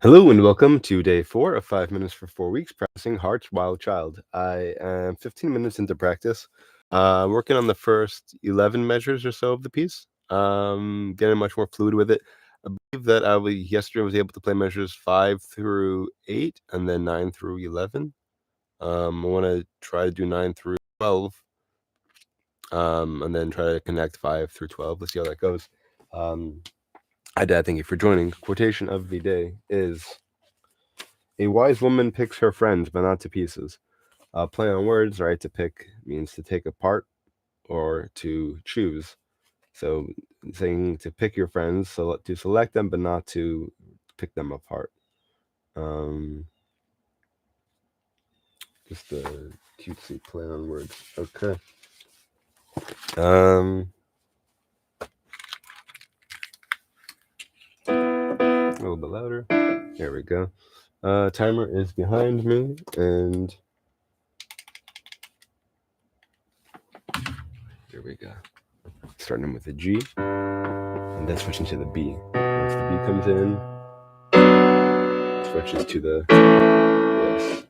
Hello and welcome to day 4 of 5 minutes for 4 weeks practicing Heart's Wild Child. I am 15 minutes into practice, working on the first 11 measures or so of the piece, getting much more fluid with it. I believe that yesterday was able to play measures 5 through 8 and then 9 through 11. I want to try to do 9 through 12, and then try to connect 5 through 12. Let's see how that goes. Hi, Dad. Thank you for joining. Quotation of the day is: a wise woman picks her friends, but not to pieces. Play on words, right? To pick means to take apart or to choose. So saying to pick your friends, so to select them, but not to pick them apart. Just a cutesy play on words. Okay. A little bit louder. There we go. Timer is behind me, and here we go. Starting with a G, and then switching to the B. Once the B comes in, switches to the yes.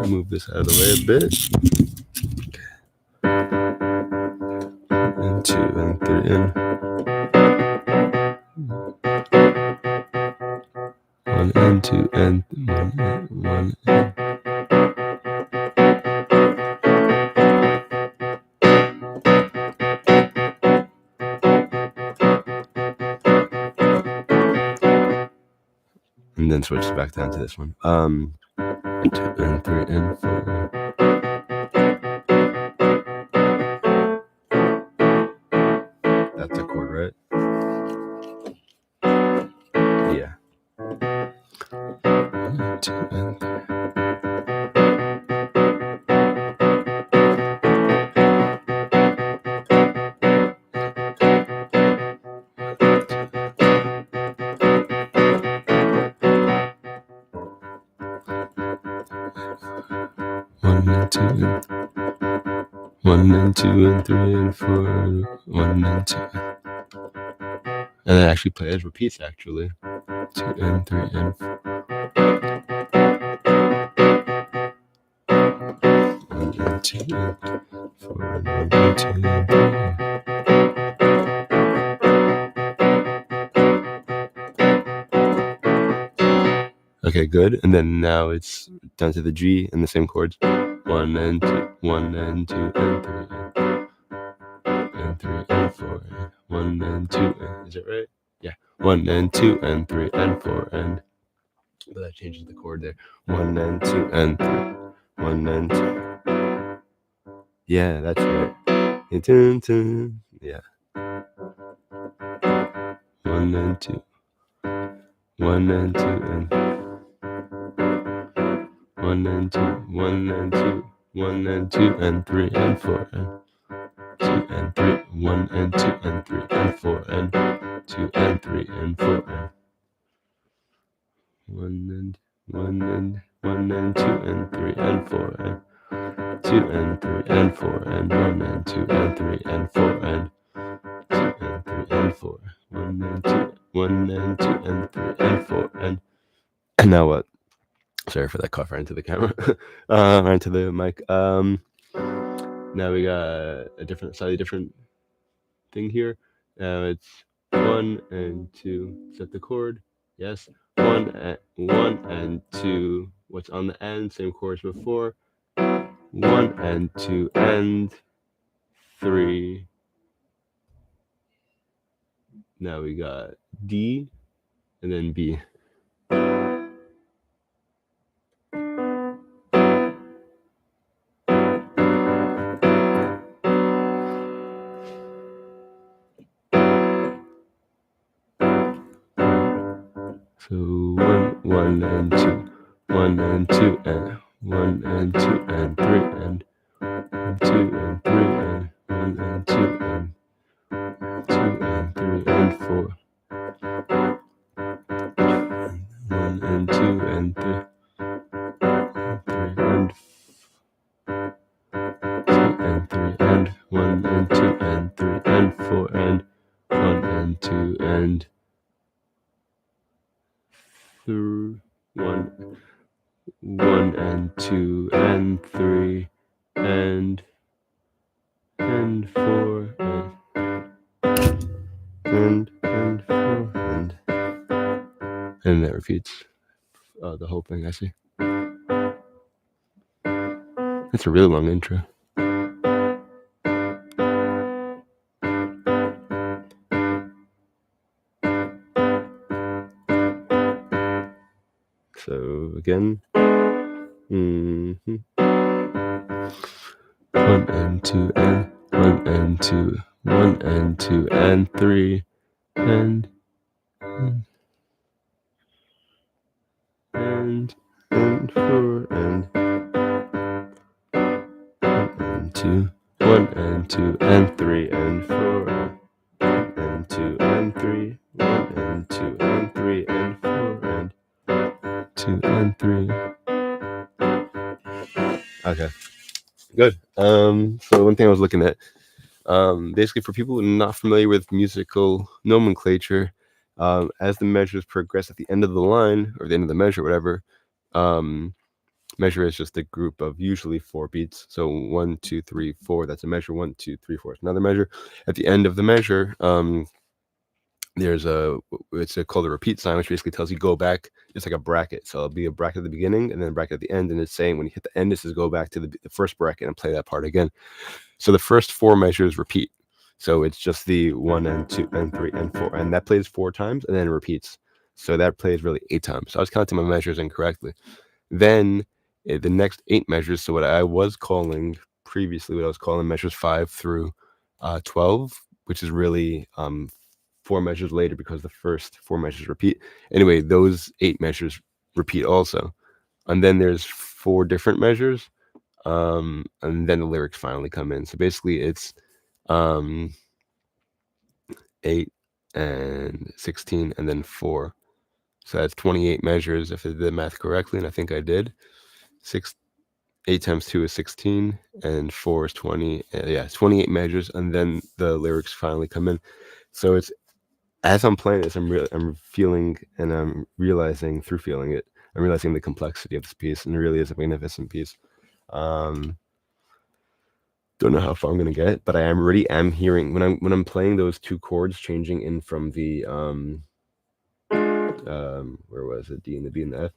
Move this out of the way a bit. And 2 and 3 in. 1 and 2 and 1 and. And then switch back down to this one. 2 and 3 and 4. That's a chord, right? Yeah. 1 and 2 and 3. One and two and 1 and 2 and 3 and 4. 1 and 2. And then actually play as repeats, actually. 2 and 3 and 4. 1 and 2 and 4 and 1 and 2 and 3. Okay, good. And then now it's down to the G and the same chords. 1 and 2, 1 and 2 and 3 and 3 and 4. 1 and 2 and, is it right? Yeah. 1 and 2 and 3 and 4 and. But that changes the chord there. 1 and 2 and 3. 1 and 2. Yeah, that's right. Yeah. 1 and 2. 1 and 2 and 1 and 2, 1 and 2, 1 and 2 and 3 and 4 and 2 and 3, 1 and 2 and 3 and 4 and 2 and 3 and 4 and 1 and 1 and 1 and 2 and 3 and 4 and 2 and 3 and 4 and 1 and 2 and 3 and 4 and 2 and 3 and 4, 1 and 2, 1 and 2 and 3 and 4 and now what? Sorry for that cough right into the camera, right into the mic. Now we got a slightly different thing here. It's 1 and 2. Set the chord. Yes. 1 and 2. What's on the end? Same chords before. 1 and 2 and 3. Now we got D and then B. So 1 and 2, 1 and 2 and 1 and 2 and 3 and 2 and 3 and 1 and 2 and 2 and 3 and 4. 1 and 2 and 3 and 3 and 2 and 3 and 1 and 2 and 3 3, 1 and 2 and 3 and 4 and 4 and that repeats the whole thing. I see. It's a really long intro. So again, 1 and 2 and 1 and 2, 1 and 2 and 3 and 4 and 2, 1 and 2 and 3 and 4 and 2 and 3, 1 and 2 and 3 and 4 and 2 and 3. Okay, good. So one thing I was looking at, basically for people not familiar with musical nomenclature, as the measures progress at the end of the line or the end of the measure, whatever, measure is just a group of usually 4 beats. So 1, 2, 3, 4. That's a measure. 1, 2, 3, 4 is another measure. At the end of the measure, there's called a repeat sign, which basically tells you go back. It's like a bracket. So it'll be a bracket at the beginning and then a bracket at the end. And it's saying when you hit the end, this is go back to the first bracket and play that part again. So the first 4 measures repeat. So it's just the 1 and 2 and 3 and 4. And that plays 4 times and then it repeats. So that plays really 8 times. So I was counting my measures incorrectly. Then the next 8 measures, so what I was calling previously, what I was calling measures 5 through 12, which is really 4 measures later because the first 4 measures repeat. Anyway, those 8 measures repeat also. And then there's 4 different measures, and then the lyrics finally come in. So basically it's 8 and 16 and then 4. So that's 28 measures if I did the math correctly, and I think I did. 8 times 2 is 16, and 4 is 20. It's 28 measures, and then the lyrics finally come in. So it's, as I'm playing this, I'm feeling, and I'm realizing through feeling it, I'm realizing the complexity of this piece, and it really is a magnificent piece. Don't know how far I'm gonna get, but I am hearing when I'm playing those 2 chords changing in from the where was it? D and the B and the F.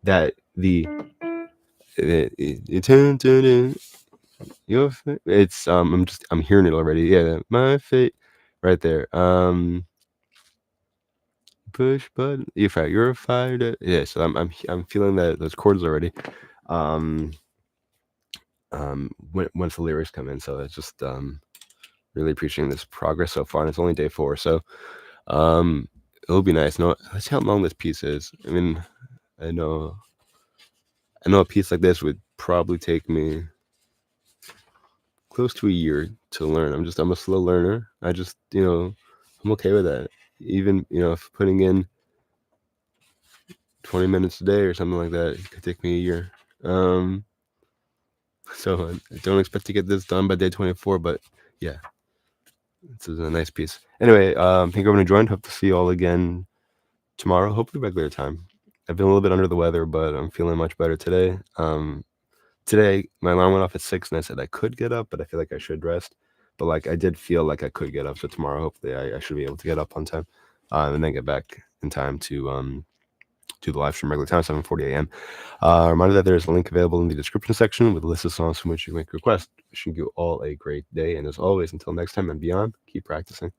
That it's I'm hearing it already. Yeah, my fate, right there. Push button. You're fired. Yeah, so I'm feeling that those chords already. Once the lyrics come in, so it's just really appreciating this progress so far, and it's only day 4, so it'll be nice. No, let's see how long this piece is. I mean, I know a piece like this would probably take me close to a year to learn. I'm a slow learner. I just, I'm okay with that. Even, if putting in 20 minutes a day or something like that, it could take me a year. So I don't expect to get this done by day 24, but yeah, this is a nice piece. Anyway, thank you everyone who joined. Hope to see you all again tomorrow, hopefully regular time. I've been a little bit under the weather, but I'm feeling much better today. Today, my alarm went off at 6, and I said I could get up, but I feel like I should rest. But I did feel like I could get up. So tomorrow, hopefully, I should be able to get up on time, and then get back in time to do the live stream regular time, 7:40 a.m. Reminder that there's a link available in the description section with a list of songs from which you can make a request. Wishing you all a great day, and as always, until next time and beyond, keep practicing.